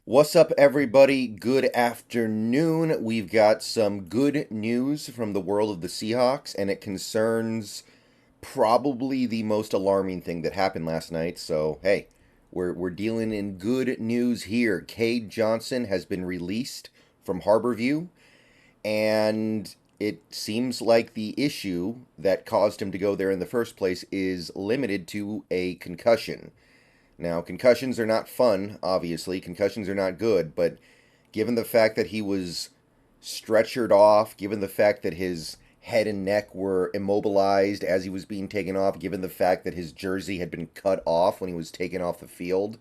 What's up, everybody? Good afternoon. We've got some good news from the world of the Seahawks, and it concerns probably the most alarming thing that happened last night. So, hey, we're dealing in good news here. Cade Johnson has been released from Harborview, and it seems like the issue that caused him to go there in the first place is limited to a concussion. Now, concussions are not fun, obviously. Concussions are not good, but given the fact that he was stretchered off, given the fact that his head and neck were immobilized as he was being taken off, given the fact that his jersey had been cut off when he was taken off the field,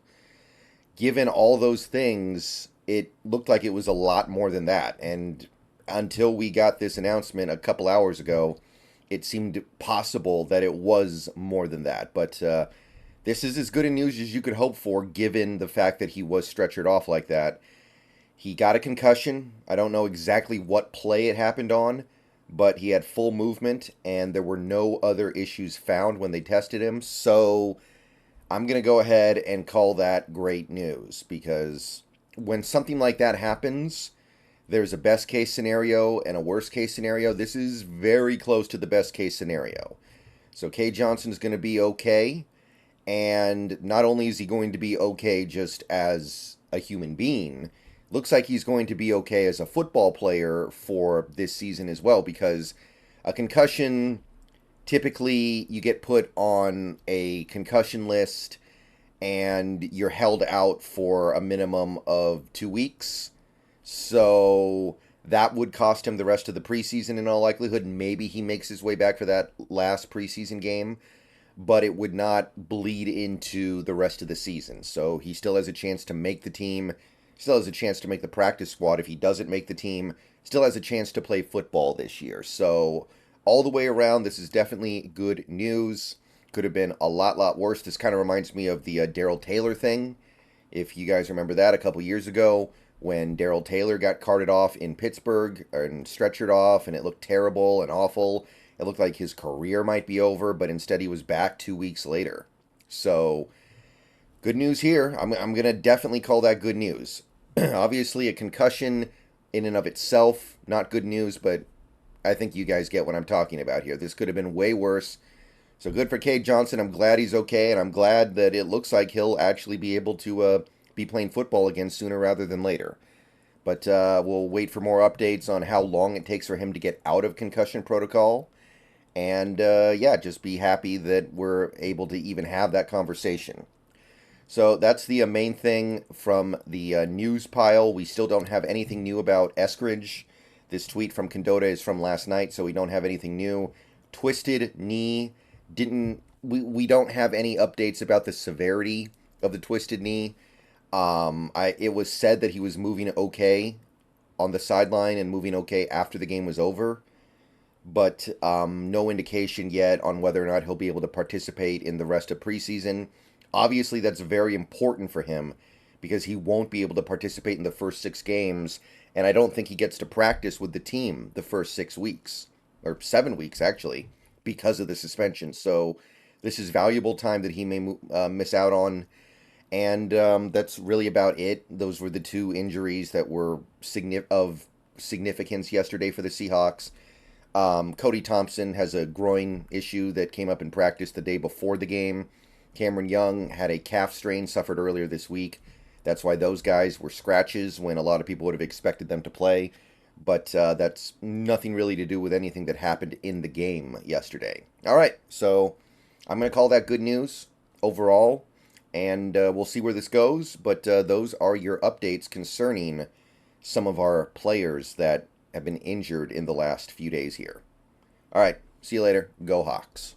given all those things, it looked like it was a lot more than that. And until we got this announcement a couple hours ago, it seemed possible that it was more than that. But this is as good a news as you could hope for, given the fact that he was stretchered off like that. He got a concussion. I don't know exactly what play it happened on, but he had full movement, and there were no other issues found when they tested him. So I'm going to go ahead and call that great news, because when something like that happens, there's a best case scenario and a worst case scenario. This is very close to the best case scenario. So Cade Johnson is going to be okay. And not only is he going to be okay just as a human being, looks like he's going to be okay as a football player for this season as well, because a concussion, typically you get put on a concussion list and you're held out for a minimum of 2 weeks. So that would cost him the rest of the preseason in all likelihood. Maybe he makes his way back for that last preseason game, but it would not bleed into the rest of the season. So he still has a chance to make the team, still has a chance to make the practice squad. If he doesn't make the team, still has a chance to play football this year. So all the way around, this is definitely good news. Could have been a lot worse. This kind of reminds me of the Daryl Taylor thing. If you guys remember that a couple years ago, when Daryl Taylor got carted off in Pittsburgh and stretchered off, and it looked terrible and awful. It looked like his career might be over, but instead he was back 2 weeks later. So, good news here. I'm going to definitely call that good news. Obviously, a concussion in and of itself, not good news, but I think you guys get what I'm talking about here. This could have been way worse. So, good for Cade Johnson. I'm glad he's okay, and I'm glad that it looks like he'll actually be able to be playing football again sooner rather than later. But we'll wait for more updates on how long it takes for him to get out of concussion protocol. And yeah, just be happy that we're able to even have that conversation. So that's the main thing from the news pile. We still don't have anything new about Eskridge. This tweet from Condotta is from last night, so we don't have anything new. Twisted knee. We don't have any updates about the severity of the twisted knee. It was said that he was moving okay on the sideline and moving okay after the game was over, but no indication yet on whether or not he'll be able to participate in the rest of preseason. Obviously, that's very important for him because he won't be able to participate in the first 6 games, and I don't think he gets to practice with the team the first 6 weeks, or 7 weeks actually, because of the suspension. So this is valuable time that he may miss out on, and that's really about it. Those were the 2 injuries that were of significance yesterday for the Seahawks. Cody Thompson has a groin issue that came up in practice the day before the game. Cameron Young had a calf strain suffered earlier this week. That's why those guys were scratches when a lot of people would have expected them to play. But that's nothing really to do with anything that happened in the game yesterday. All right, so I'm going to call that good news overall, and we'll see where this goes. But those are your updates concerning some of our players that have been injured in the last few days here. All right, see you later. Go Hawks.